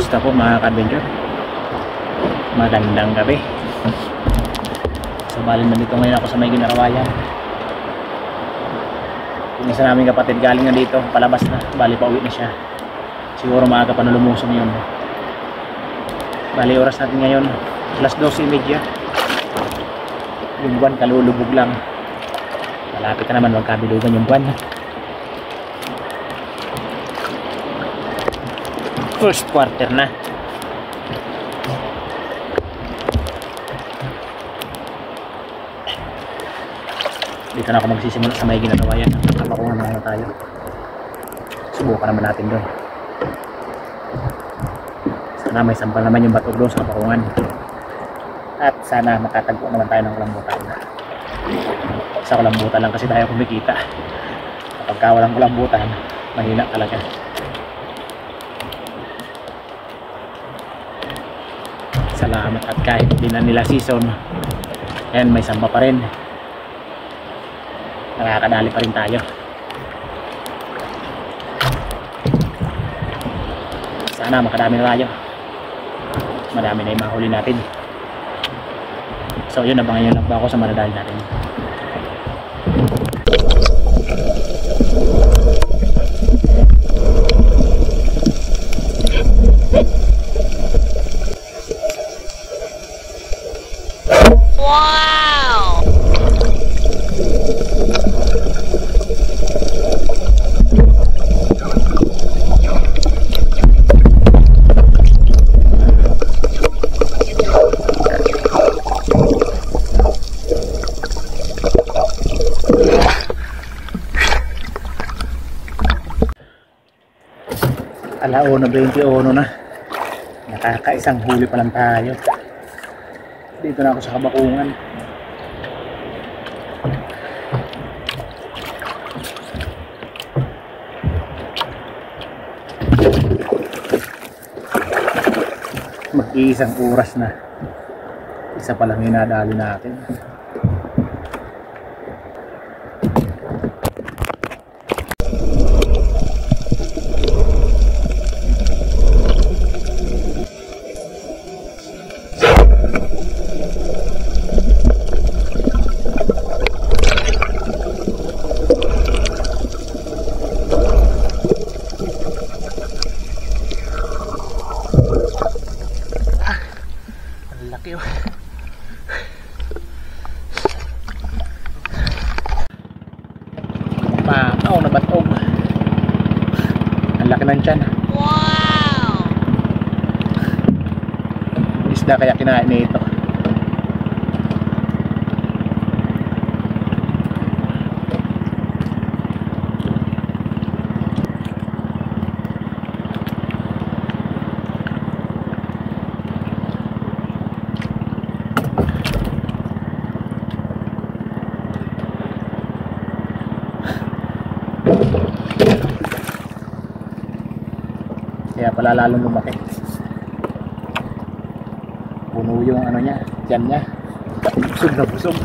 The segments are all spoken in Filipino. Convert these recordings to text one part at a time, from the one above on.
Kumusta po mga ka-adventure? Magandang gabi. So bali nandito ngayon ako sa may Ginarawayan. Yung isa naming kapatid galing na dito, palabas na, bali pauwi na siya. Siguro maaga pa na lumusong yun. Bali oras natin ngayon alas 12:30. Yung buwan kalulubog lang. Malapit na naman magkabilugan yung buwan. First quarter na. Dito na ako magsisimula sa may Ginarawayan. Kapakungan na tayo. Subukan naman natin doon. Sana may sampal naman yung bato doon sa kapakungan. At sana makatagpo naman tayo ng kulambutan. Sa kulambutan lang kasi tayo kumikita. Kapag walang kulambutan, mahina talaga. Salamat at kahit hindi na nila season, ayan, may samba pa rin. Nakakadali pa rin tayo. Sana makadami na tayo. Marami na yung mahuli natin. So yun, abangan nyo lang ba ako sa madadali natin. Wow! Alauna 21 na. Nakakaisang huli pa lang tayo. Dito na ako sa kabakungan. Mag-iisang oras na. Isa pa lang hinadali natin. Pakaw na batog. Ang laki ng tiyan. Wow! Isda kaya kinain nito. Kaya pala lalong lumaki. Puno yung ano niya, tiyan niya. Busog na busog.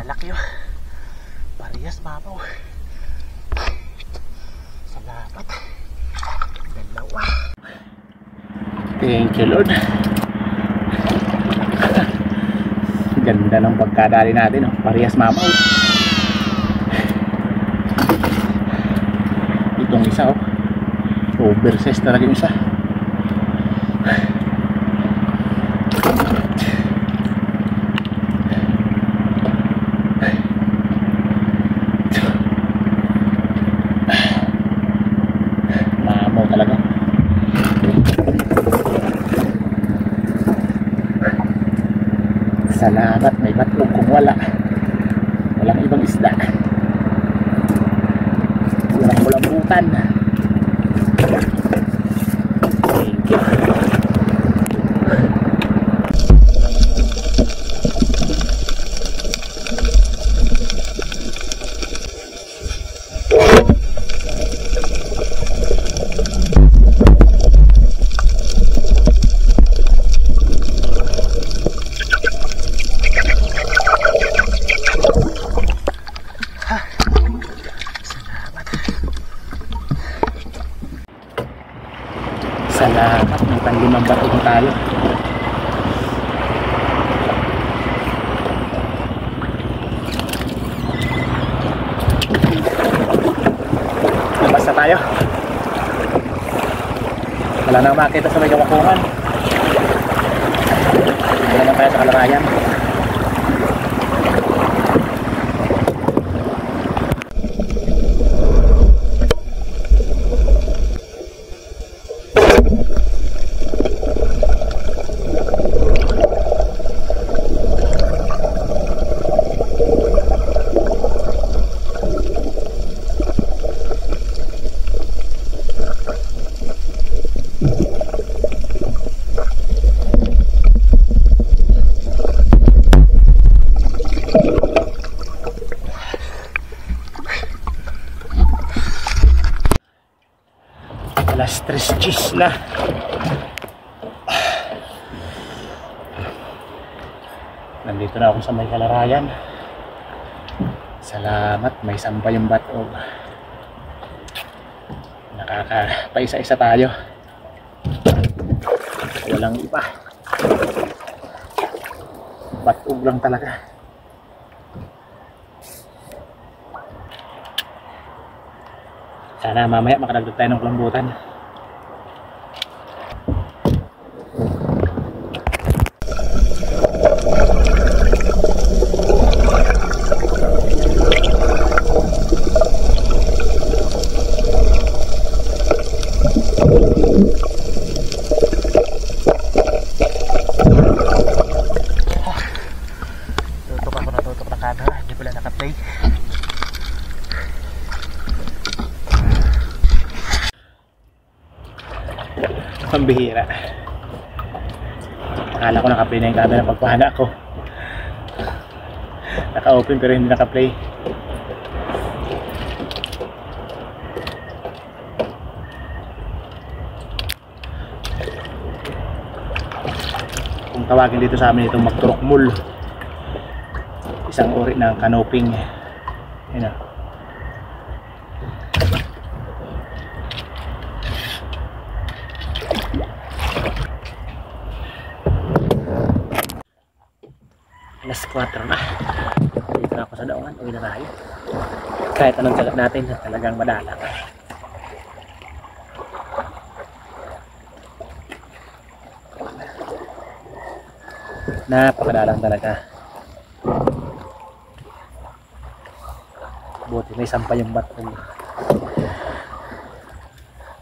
Lalaki yun. Parehas mabaw. Salamat. Dalawa. Thank you Lord. Ganda ng pagkadali natin. Parehas mabaw. Itong isa oversize talaga yung isa. Salamat, may batlog. Kung wala, walang ibang isda. Walang kulambutan. Thank you. Salamat, may panlimang batong tayo. Labas na tayo. Wala nang makita sa may kawakungan. Hindi naman tayo sa kalarayan. Alas 3:10 na. Nandito na ako sa may kalarayan. Salamat, may sampay yung batog. Nakakapaisa-isa tayo. Walang iba. Batog lang talaga. Sana mamaya makadagdag tayo ng kulambutan. Tutok na camera, hindi pala naka-play. Ang bihira. Akala ko naka-play na yung camera pagpahana ko. Naka-open pero hindi naka-play. Kung tawagin dito sa amin itong magturokmul, isang uri ng canoping. Yun na. Alas 4 na. Dito na ako sa daungan. Uwi na tayo. Kahit anong sagat natin, talagang madalang. Napakadalang talaga. Buti may sampay yung batong.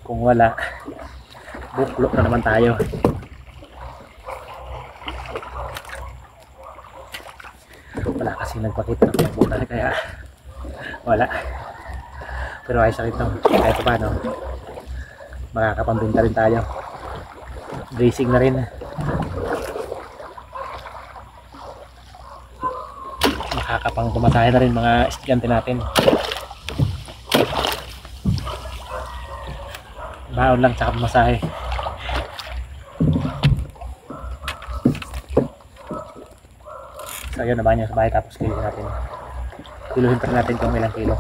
Kung wala, buklok na naman tayo. Wala kasi nagpakita ng kulambutan kaya wala. Pero ayos na rin ito. Kahit pa paano, makakapambinta rin tayo. Bracing na rin. Makakapang tumasahe na rin mga estudyante natin. Baon lang tsaka pamasahe. So yun, nabahan niya sa bahay tapos kiluhin natin. Kiluhin pa natin kung ilang kilo.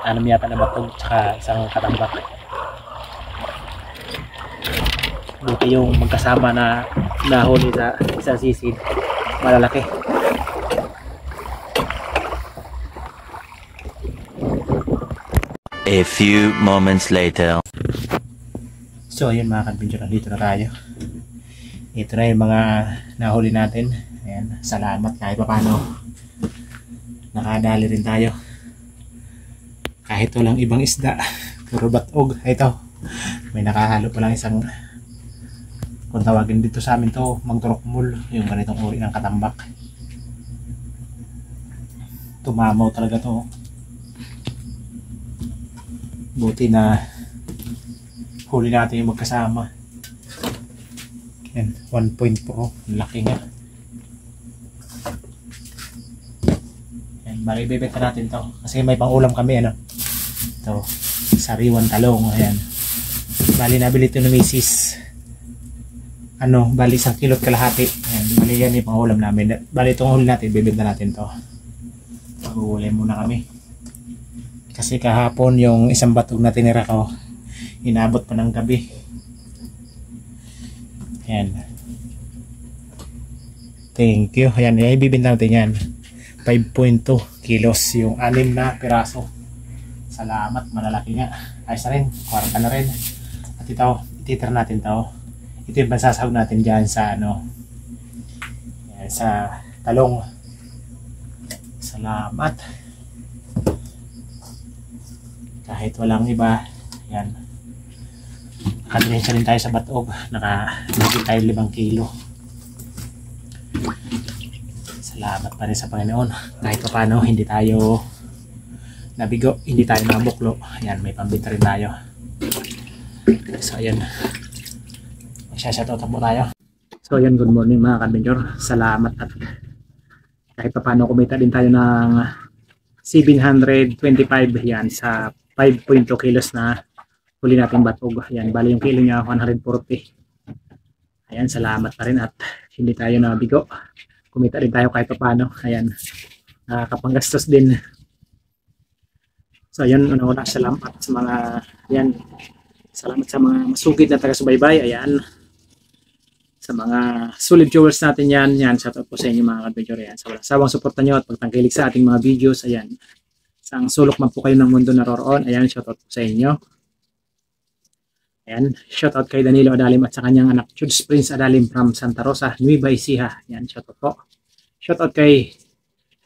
6 yata na batog tsaka isang katambak. Buti yung magkasama na nahuli sa isang sisid. Malalaki. A few moments later. So yun mga ka-adventure, dito na tayo. Ito na yung mga nahuli natin. Ayan, salamat kahit pa paano. Nakadali rin tayo. Kahit walang ibang isda. Puro batog. Ito. May nakahalo pa lang isang kung tawagin dito sa amin to, magdurokmul, yung ganitong uri ng katambak. Tumamaw talaga to. Buti na huli natin yung magkasama. Yan, 1.4, laki nga. Yan, bali ibebenta natin to kasi may pangulam kami, ano. Ito, sariwan talong, ayan. Bali nabili ito ng misis. Ano, bali 1 kilot kalahati. Ayan, bali yan yung pangulam namin. Bali itong huli natin, ibebenta natin to. Mag-uulay muna kami. Kasi kahapon yung isang batog na tinira ko, inabot pa ng gabi. Ayan. Thank you. Ayan, ibibenta natin yan. 5.2 kilos yung 6 na piraso. Salamat, malalaki nga. Ayos na rin, 40 na rin. At ito, ititira natin to. Ito yung masasahog natin dyan sa ano, ayan, sa talong. Salamat. Kahit walang iba, yan. Nakadiretso rin tayo sa batog. Nakahigit tayo 5 kilo. Salamat pa rin sa Panginoon. Kahit pa paano, hindi tayo nabigo, hindi tayo nabuklo. Ayan, may pambita rin tayo. So, ayan. Magsashoutout po tayo. So, ayan, good morning mga ka-adventure. Salamat at kahit pa paano kumita din tayo ng 725 yan sa 5.2 kilos na huli natin batog. Ayan, bali yung kilo niya 140. Ayan, salamat pa rin at hindi tayo nabigo. Kumita din tayo kahit pa paano. Ayan, nakakapanggastos din. So, ayan, una-una salamat sa mga, ayan, salamat sa mga masugid na taga-subaybay. Ayan, sa mga solid viewers natin yan. Yan, shoutout po sa inyo mga ka-adventure. Ayan, sa walang sawang suporta nyo at pagtangkilik sa ating mga videos. Ayan, sang sulok man po kayo ng mundo naroroon. Ayan, shoutout po sa inyo. Ayan, shoutout kay Danilo Adalim at sa kanyang anak Judes Prince Adalim from Santa Rosa, Nueva Ecija. Ayan, shoutout po. Shoutout kay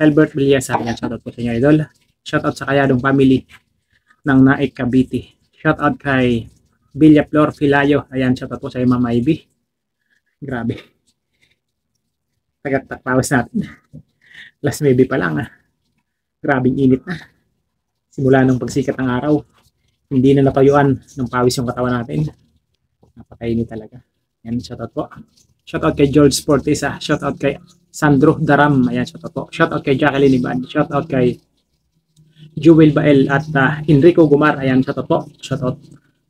Helbert Villasa. Ayan, shoutout po sa inyo, idol. Shoutout sa Kayadong family ng Naik Cavite. Shoutout kay Villa Flor Filayo. Ayan, shoutout po sa iyo, Mama Ivy. Grabe. Tagak-takpawas natin. Last maybe pa lang. Grabing init na. Simula nung pagsikat ng araw. Hindi na napayuan ng pawis yung katawan natin. Napakainit talaga. Ayan, shoutout po. Shoutout kay George Sportesa. Shoutout kay Sandro Daram. Ayan, shoutout po. Shoutout kay Jacqueline Iban. Shoutout kay Jewel Bael at Enrico Gumar. Ayan, shoutout po. Shoutout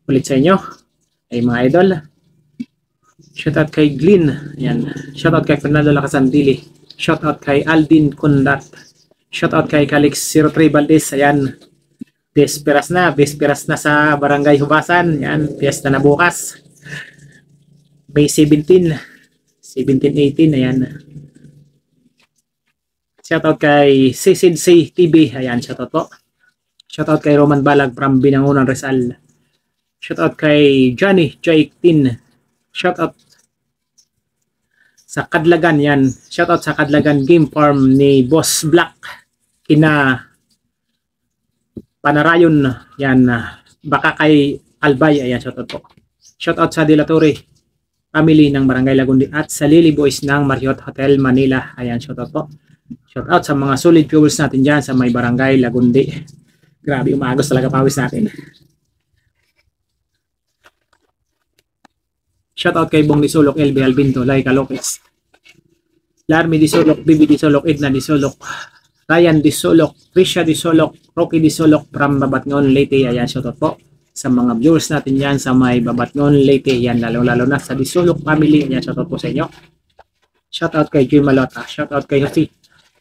ulit sa inyo. Ay mga idol. Shoutout kay Glyn. Ayan. Shoutout kay Fernando Lacasandili. Shoutout kay Aldin Kundat. Shoutout kay Calix 03 Valdez. Ayan. Vesperas na sa Barangay Hubasan. Ayan. Fiesta na bukas. May 17. 17-18. Ayan. Shoutout kay CCC TV. Ayan. Shoutout po. Shoutout kay Roman Balag from Binangonan Rizal. Shoutout kay Johnny J18. Shoutout sa Kadlagan yan. Shoutout sa Kadlagan Game Farm ni Boss Black. Kina Panarayon yan. Baka kay Albay. Ayan, shoutout po. Shoutout sa Dilatore family ng Barangay Lagundi at sa Lily Boys ng Marriott Hotel Manila. Ayan, shoutout po. Shoutout sa mga solid viewers natin dyan sa may Barangay Lagundi. Grabe, umagos talaga pawis natin. Shoutout kay Bong Disolok, LB Albinto, Laika Lopez, Larmy Disolok, Bibi Disolok, Edna Disolok, Ryan Disolok, Trisha Disolok, Rocky Disolok from Babatngon, Leyte. Ayan, shoutout po sa mga viewers natin yan sa may Babatngon, Leyte. Yan, lalo na sa Disolok family. Ayan, shoutout po sa inyo. Shoutout kay Joy Malota, shoutout kay Jose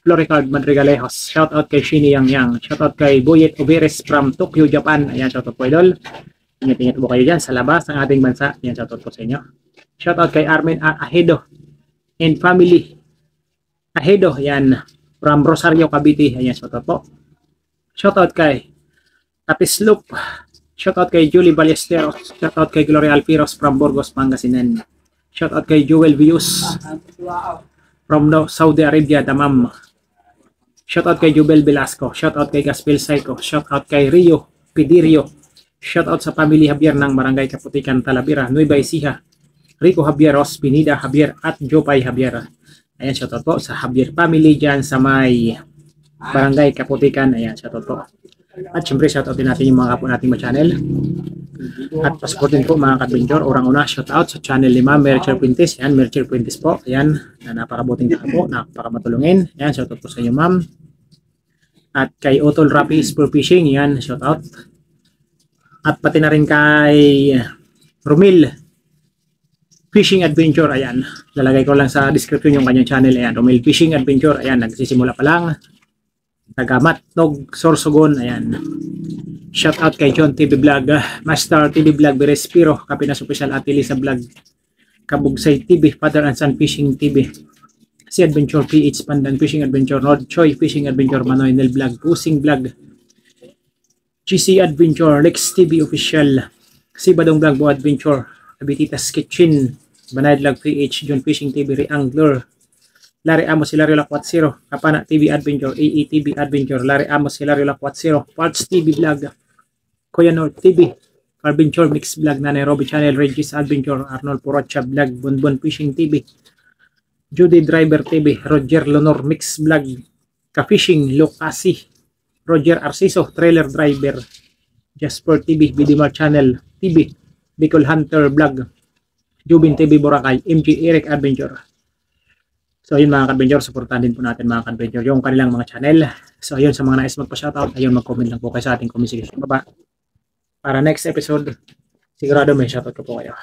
Floricard Madrigalejos, shoutout kay Shini Yang, shoutout kay Boyet Oberes from Tokyo, Japan. Ayan, shoutout po idol. Ingat-ingat po kayo dyan sa labas ng ating bansa. Yan, shoutout po sa inyo. Shoutout kay Armin Ahedo and family. Ahedo, yan, from Rosario, Cavite. Ayan, shoutout po. Shoutout kay Tapisloop. Shoutout kay Julie Ballesteros. Shoutout kay Gloria Alpiros from Burgos, Pangasinan. Shoutout kay Joel Vius from Saudi Arabia, Damam. Shoutout kay Jubel Velasco. Shoutout kay Gaspel Psycho. Shoutout kay Rio Pidirio. Shoutout sa family Javier ng Barangay Kaputikan, Talavera, Nueva Ecija. Rico Javier, Ros Pinida Javier, at Jopay Javier. Ayan, shoutout po sa Javier family dyan sa may Barangay Kaputikan. Ayan, shoutout po. At syempre, shoutout din natin yung mga kapo nating channel. At passport din po mga ka-adventure. Urang-una, shoutout sa channel ni Ma'am Mercher Puentes. Ayan, Mercher Puentes po. Ayan, na napakabuting kapo, napakamatulungin. Ayan, shoutout po sa inyo, ma'am. At kay Otol Rapi Spur Fishing. Ayan, shoutout. At pati na rin kay Romil Fishing Adventure. Ayan, lalagay ko lang sa description yung kanyang channel. Ayan, Romil Fishing Adventure. Ayan, nagsisimula pa lang. Tagamatnog, Sorsogon. Ayan. Shout out kay John TV Vlog, Master TV Vlog, Berespiro, Kapinas Official, at Elisa Vlog, Kabugsay TV, Father and Son Fishing TV, Si Adventure PH, Pandan Fishing Adventure, Rod Choi Fishing Adventure, Manoy Nel Vlog, Pusing Vlog, GC Adventure, Lex TV Official, Si Badong Vlog, Bo Adventure, Abititas Kitchen, Banay Vlog PH, John Fishing TV, Reangler, Larry Amos Hilario Lakwat0, Kapana TV Adventure, AETV Adventure, Larry Amos Hilario Lakwat0, Parts TV Vlog, Kuya North TV, Adventure Mix Vlog, Nanay Robby Channel, Regis Adventure, Arnold Porocha Vlog, Bonbon Fishing TV, Judy Driver TV, Roger Lonor Mix Vlog, Ka-Fishing, Lokasi, Roger Arciso, Trailer Driver, Jasper TV, Bidimar Channel TV, Bicol Hunter Vlog, Jubin TV Boracay, MG Eric Adventure. So ayun mga ka-adventure, supportan din po natin mga ka-adventure yung kanilang mga channel. So ayun, sa mga nais magpa-shoutout, ayun, mag-comment lang po kayo sa ating comment section baba. Para next episode, sigurado may shoutout ko po kayo.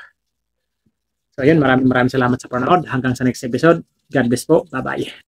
So ayun, maraming salamat sa panonood. Hanggang sa next episode. God bless po. Bye-bye.